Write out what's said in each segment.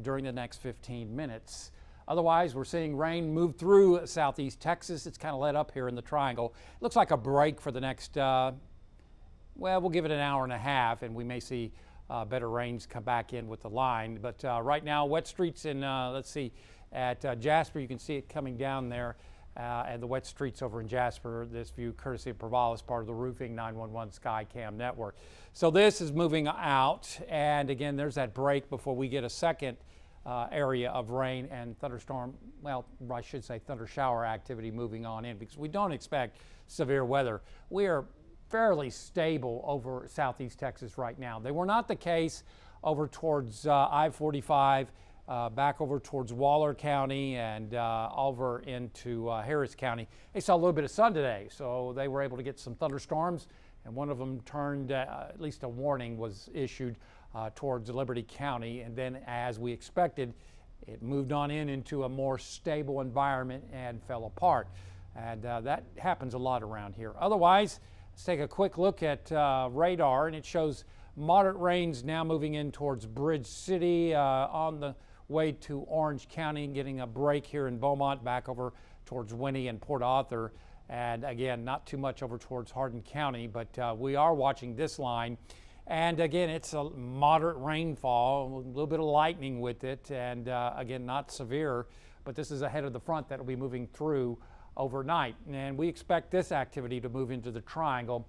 during the next 15 minutes. Otherwise, we're seeing rain move through southeast Texas. It's kind of let up here in the triangle. Looks like a break for the next, well, we'll give it an hour and a half, and we may see better rains come back in with the line. But right now, wet streets in, let's see, at Jasper, you can see it coming down there. And the wet streets over in Jasper, this view courtesy of Provalis, part of the Roofing 911 Skycam network. So this is moving out, and again, there's that break before we get a second area of rain and thunderstorm, well, I should say thunder shower activity moving on in, because we don't expect severe weather. We are fairly stable over southeast Texas right now. They were not the case over towards I-45, back over towards Waller County and over into Harris County. They saw a little bit of sun today, so they were able to get some thunderstorms, and one of them turned, at least a warning was issued towards Liberty County, and then as we expected, it moved on into a more stable environment and fell apart. And that happens a lot around here. Otherwise, let's take a quick look at radar, and it shows moderate rains now moving in towards Bridge City on the way to Orange County, getting a break here in Beaumont, back over towards Winnie and Port Arthur. And again, not too much over towards Hardin County, but we are watching this line. And again, it's a moderate rainfall, a little bit of lightning with it, and again, not severe, but this is ahead of the front that will be moving through overnight. And we expect this activity to move into the triangle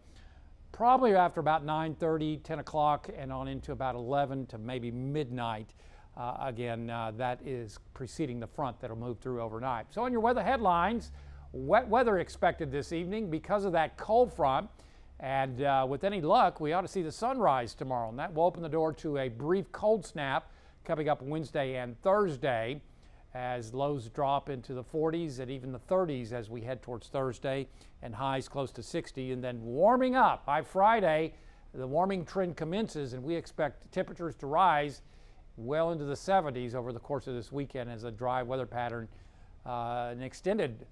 probably after about 9:30, 10 o'clock, and on into about 11 to maybe midnight. Again, that is preceding the front that will move through overnight. So in your weather headlines, wet weather expected this evening because of that cold front. And with any luck, we ought to see the sunrise tomorrow, and that will open the door to a brief cold snap coming up Wednesday and Thursday as lows drop into the 40s and even the 30s as we head towards Thursday, and highs close to 60. And then warming up by Friday, the warming trend commences, and we expect temperatures to rise well into the 70s over the course of this weekend as a dry weather pattern, an extended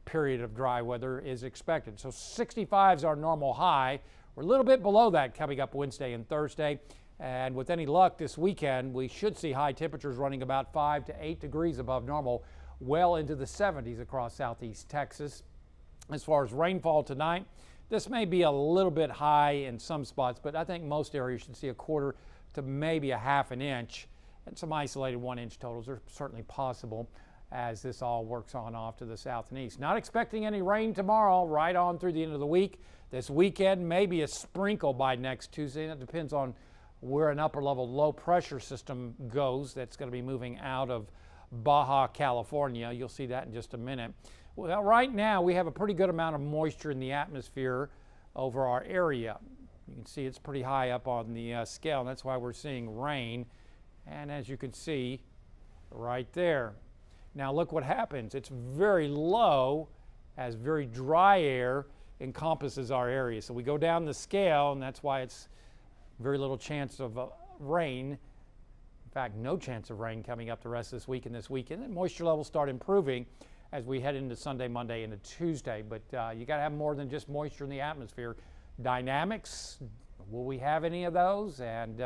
period of dry weather is expected. So 65 is our normal high. We're a little bit below that coming up Wednesday and Thursday. And with any luck this weekend, we should see high temperatures running about 5 to 8 degrees above normal, well into the 70s across southeast Texas. As far as rainfall tonight, this may be a little bit high in some spots, but I think most areas should see a quarter to maybe a half an inch, and some isolated 1-inch totals are certainly possible as this all works on off to the south and east. Not expecting any rain tomorrow, right on through the end of the week. This weekend, maybe a sprinkle by next Tuesday. That depends on where an upper level low pressure system goes that's going to be moving out of Baja California. You'll see that in just a minute. Well, right now we have a pretty good amount of moisture in the atmosphere over our area. You can see it's pretty high up on the scale, and that's why we're seeing rain. And as you can see right there. Now look what happens. It's very low as very dry air encompasses our area. So we go down the scale, and that's why it's very little chance of rain. In fact, no chance of rain coming up the rest of this week and this weekend. And moisture levels start improving as we head into Sunday, Monday, into Tuesday. But you got to have more than just moisture in the atmosphere. Dynamics, will we have any of those? And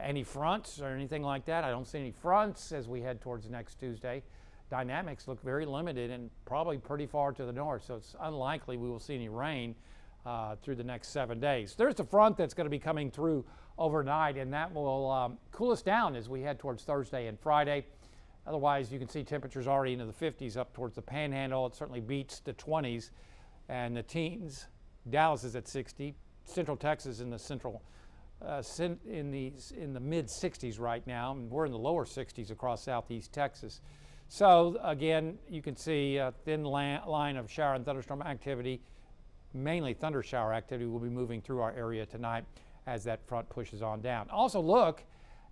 any fronts or anything like that? I don't see any fronts as we head towards next Tuesday. Dynamics look very limited and probably pretty far to the north, so it's unlikely we will see any rain through the next 7 days. There's a front that's going to be coming through overnight, and that will cool us down as we head towards Thursday and Friday. Otherwise, you can see temperatures already into the 50s up towards the Panhandle. It certainly beats the 20s and the teens. Dallas is at 60. Central Texas in the central in the mid 60s right now, and we're in the lower 60s across southeast Texas. So again, you can see a thin line of shower and thunderstorm activity, mainly thunder shower activity, will be moving through our area tonight as that front pushes on down. Also look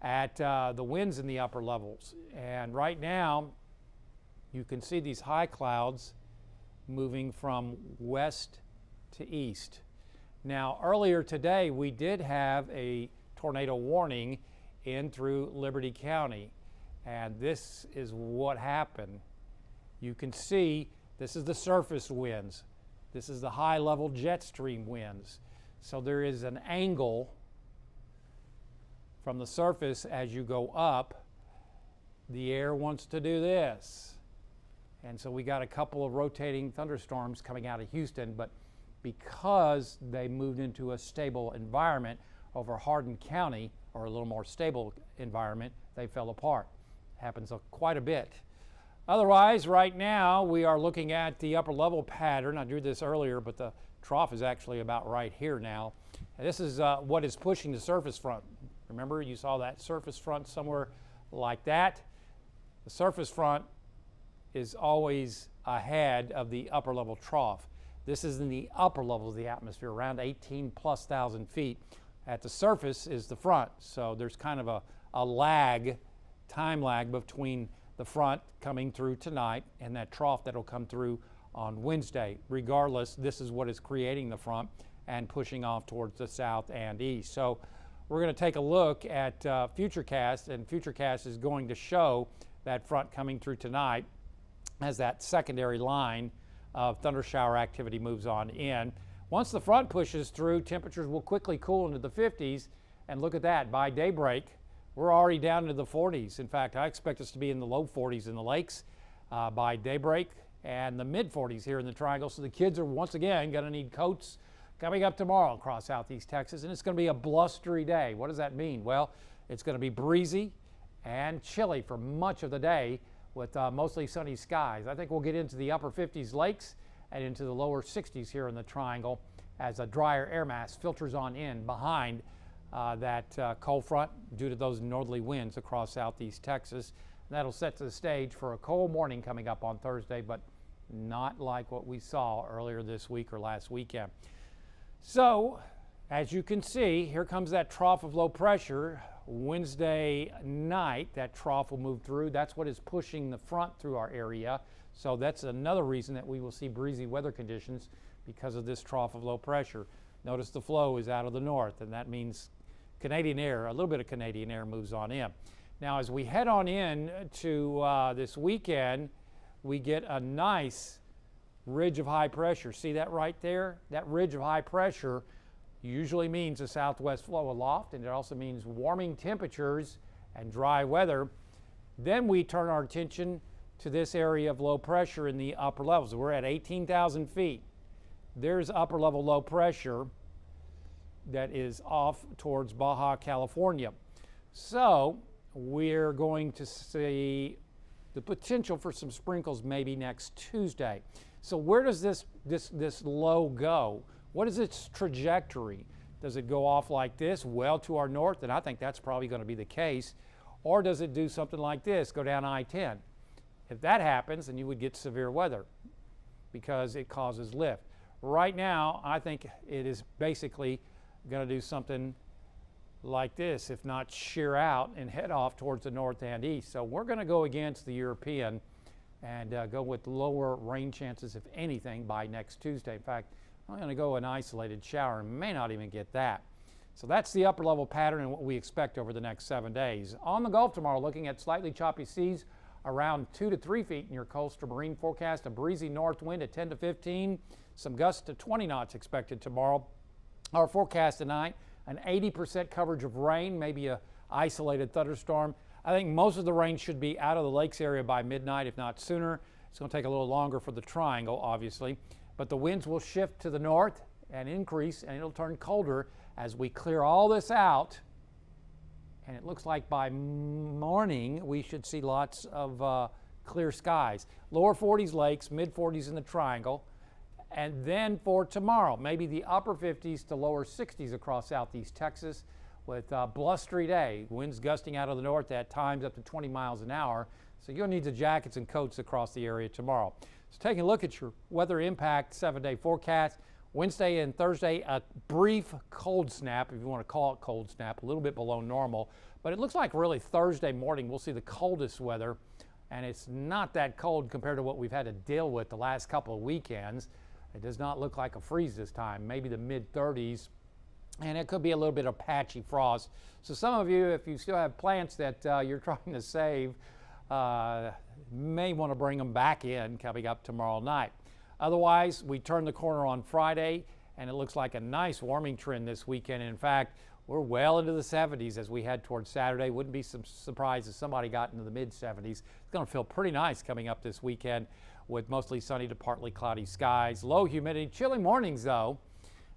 at the winds in the upper levels, and right now you can see these high clouds moving from west to east. Now earlier today we did have a tornado warning in through Liberty County, and this is what happened. You can see this is the surface winds. This is the high level jet stream winds. So there is an angle from the surface as you go up, the air wants to do this. And so we got a couple of rotating thunderstorms coming out of Houston, but because they moved into a stable environment over Hardin County, or a little more stable environment, they fell apart. Happens quite a bit. Otherwise, right now, we are looking at the upper level pattern. I drew this earlier, but the trough is actually about right here now. And this is what is pushing the surface front. Remember, you saw that surface front somewhere like that. The surface front is always ahead of the upper level trough. This is in the upper levels of the atmosphere, around 18,000+ feet. At the surface is the front, so there's kind of a lag, time lag between the front coming through tonight and that trough that'll come through on Wednesday. Regardless, this is what is creating the front and pushing off towards the south and east. So we're going to take a look at Futurecast, and Futurecast is going to show that front coming through tonight as that secondary line of thunder shower activity moves on in. Once the front pushes through, temperatures will quickly cool into the 50s, and look at that, by daybreak, we're already down into the 40s. In fact, I expect us to be in the low 40s in the lakes by daybreak, and the mid 40s here in the Triangle. So the kids are once again going to need coats coming up tomorrow across southeast Texas, and it's going to be a blustery day. What does that mean? Well, it's going to be breezy and chilly for much of the day with mostly sunny skies. I think we'll get into the upper 50s lakes and into the lower 60s here in the Triangle as a drier air mass filters on in behind that cold front due to those northerly winds across southeast Texas. And that'll set the stage for a cold morning coming up on Thursday, but not like what we saw earlier this week or last weekend. So, as you can see, here comes that trough of low pressure. Wednesday night, that trough will move through. That's what is pushing the front through our area. So that's another reason that we will see breezy weather conditions because of this trough of low pressure. Notice the flow is out of the north, and that means Canadian air, a little bit of Canadian air moves on in. Now, as we head on in to this weekend, we get a nice ridge of high pressure. See that right there? That ridge of high pressure usually means a southwest flow aloft, and it also means warming temperatures and dry weather. Then we turn our attention to this area of low pressure in the upper levels. We're at 18,000 feet. There's upper level low pressure that is off towards Baja California. So we're going to see the potential for some sprinkles maybe next Tuesday. So where does this low go? What is its trajectory? Does it go off like this, well to our north? And I think that's probably going to be the case. Or does it do something like this, go down I-10? If that happens, then you would get severe weather because it causes lift. Right now, I think it is basically going to do something like this, if not shear out and head off towards the north and east. So we're going to go against the European and go with lower rain chances, if anything, by next Tuesday. In fact, I'm going to go an isolated shower and may not even get that. So that's the upper level pattern and what we expect over the next 7 days. On the Gulf tomorrow, looking at slightly choppy seas around 2 to 3 feet in your coastal marine forecast, a breezy north wind at 10 to 15, some gusts to 20 knots expected tomorrow. Our forecast tonight, an 80% coverage of rain, maybe a isolated thunderstorm. I think most of the rain should be out of the lakes area by midnight, if not sooner. It's going to take a little longer for the Triangle, obviously, but the winds will shift to the north and increase, and it'll turn colder as we clear all this out. And it looks like by morning we should see lots of clear skies. Lower 40s lakes, mid 40s in the Triangle. And then for tomorrow, maybe the upper 50s to lower 60s across southeast Texas with a blustery day. Winds gusting out of the north at times up to 20 miles an hour. So you'll need the jackets and coats across the area tomorrow. So taking a look at your weather impact 7-day forecast. Wednesday and Thursday, a brief cold snap, if you want to call it cold snap, a little bit below normal. But it looks like really Thursday morning we'll see the coldest weather. And it's not that cold compared to what we've had to deal with the last couple of weekends. It does not look like a freeze this time, maybe the mid-30s, and it could be a little bit of patchy frost. So some of you, if you still have plants that you're trying to save, may want to bring them back in coming up tomorrow night. Otherwise, we turn the corner on Friday, and it looks like a nice warming trend this weekend. In fact, we're well into the 70s as we head towards Saturday. Wouldn't be some surprise if somebody got into the mid-70s. It's going to feel pretty nice coming up this weekend with mostly sunny to partly cloudy skies. Low humidity, chilly mornings though.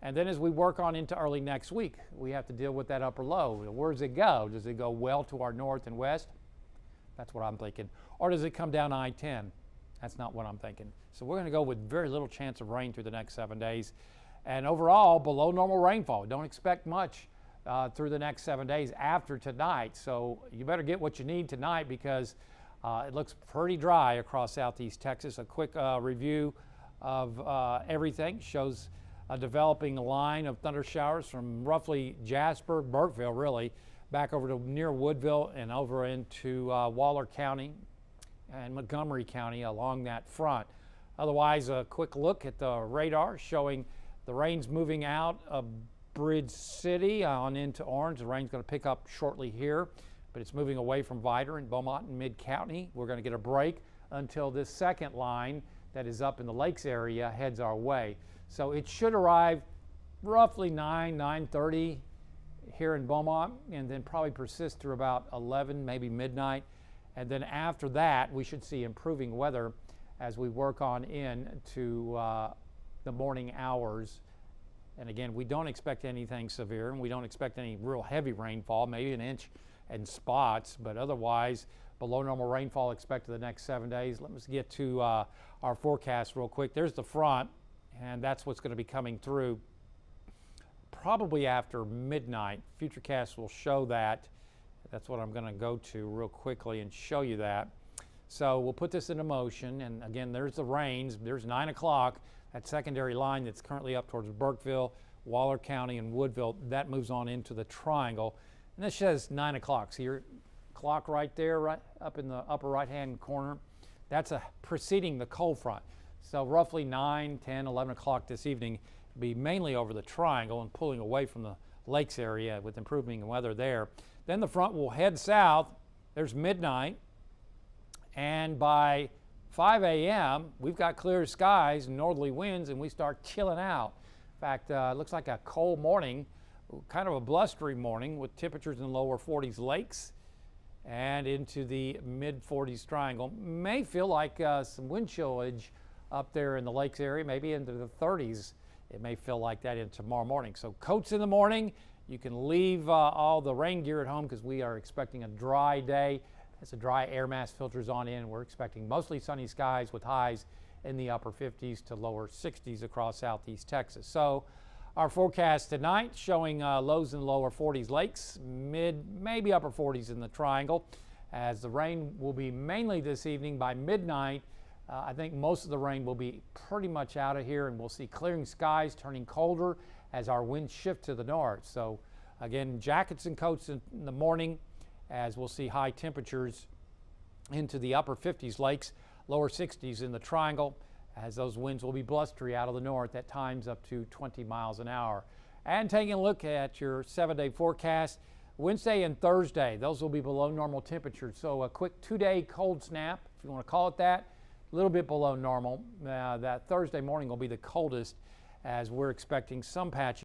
And then as we work on into early next week, we have to deal with that upper low. Where does it go? Does it go well to our north and west? That's what I'm thinking. Or does it come down I-10? That's not what I'm thinking. So we're going to go with very little chance of rain through the next 7 days. And overall, below normal rainfall. Don't expect much through the next 7 days after tonight. So you better get what you need tonight because it looks pretty dry across southeast Texas. A quick review of everything shows a developing line of thunder showers from roughly Jasper, Burkeville really, back over to near Woodville and over into Waller County and Montgomery County along that front. Otherwise, a quick look at the radar showing the rain's moving out of Bridge City on into Orange. The rain's going to pick up shortly here, but it's moving away from Vidor and Beaumont and Mid-County. We're going to get a break until this second line that is up in the Lakes area heads our way. So it should arrive roughly 9:30 here in Beaumont and then probably persist through about 11, maybe midnight. And then after that, we should see improving weather as we work on into the morning hours. And again, we don't expect anything severe, and we don't expect any real heavy rainfall, maybe an inch in spots, but otherwise below normal rainfall expected the next 7 days. Let me get to our forecast real quick. There's the front, and that's what's going to be coming through probably after midnight. Futurecast will show that. That's what I'm going to go to real quickly and show you that. So we'll put this into motion, and again, there's the rains. There's 9 o'clock. That secondary line that's currently up towards Burkeville, Waller County, and Woodville, that moves on into the triangle. And this says 9 o'clock. See your clock right there, right up in the upper right-hand corner? That's preceding the cold front. So roughly 9, 10, 11 o'clock this evening will be mainly over the triangle and pulling away from the lakes area with improving weather there. Then the front will head south. There's midnight. And by 5 a.m., we've got clear skies and northerly winds, and we start chilling out. In fact, it looks like a cold morning, kind of a blustery morning with temperatures in the lower 40s lakes and into the mid-40s triangle. May feel like some wind chillage up there in the lakes area, maybe into the 30s. It may feel like that in tomorrow morning. So coats in the morning. You can leave all the rain gear at home because we are expecting a dry day. As the dry air mass filters on in, we're expecting mostly sunny skies with highs in the upper 50s to lower 60s across southeast Texas. So our forecast tonight showing lows in the lower 40s lakes, maybe upper 40s in the triangle, as the rain will be mainly this evening by midnight. I think most of the rain will be pretty much out of here, and we'll see clearing skies turning colder as our winds shift to the north. So again, jackets and coats in the morning, as we'll see high temperatures into the upper 50s lakes, lower 60s in the triangle, as those winds will be blustery out of the north at times up to 20 miles an hour. And taking a look at your 7-day forecast, Wednesday and Thursday, those will be below normal temperatures. So a quick 2-day cold snap, if you want to call it that, a little bit below normal. That Thursday morning will be the coldest, as we're expecting some patchy